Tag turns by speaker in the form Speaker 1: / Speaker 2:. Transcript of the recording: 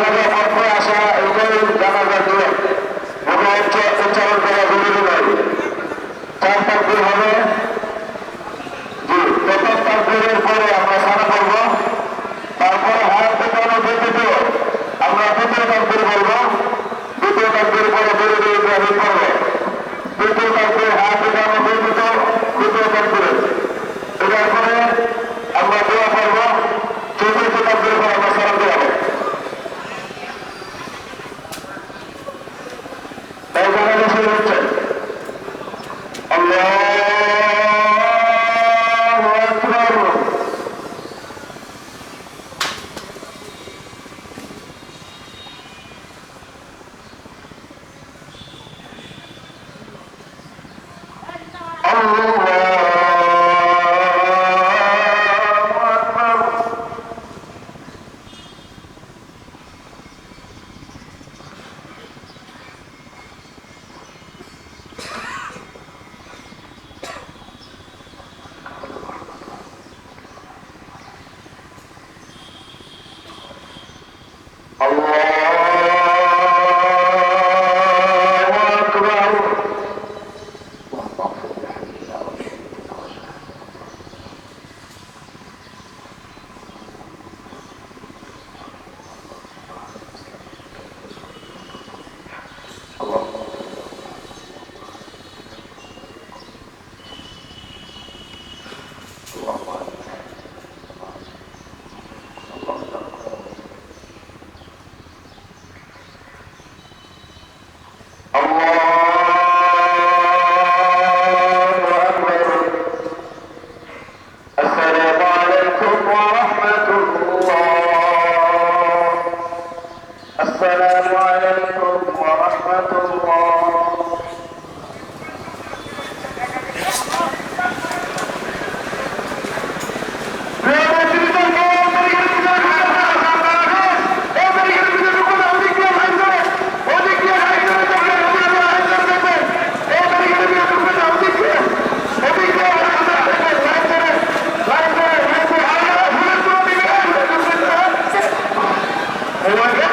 Speaker 1: জানাজা পড়তে আসা এটাই জানাজার নিয়ম, এটা উচ্চারণ করা জরুরি নয়। 4 তাকবীর হবে, জি, প্রথম তাকবীরের পরে আমরা সারা করব, তারপরে হাত পেটানো ব্যতীত আমরা দ্বিতীয় তাকবীর বলবো, দ্বিতীয় তাকবীর পরে দরুদ ইব্রাহিম পড়ব, তৃতীয় তাকবীর হাত পেটানো ব্যতীত তৃতীয় তাকবীর, এটার পরে আমরা দোয়া করব, চতুর্থ তাকবীর পরে আমরা সালাম দেওয়া। তাই জানাজা শুরু হচ্ছে। আল্লাহু আকবার। السلام عليكم ورحمة الله. Oh my God.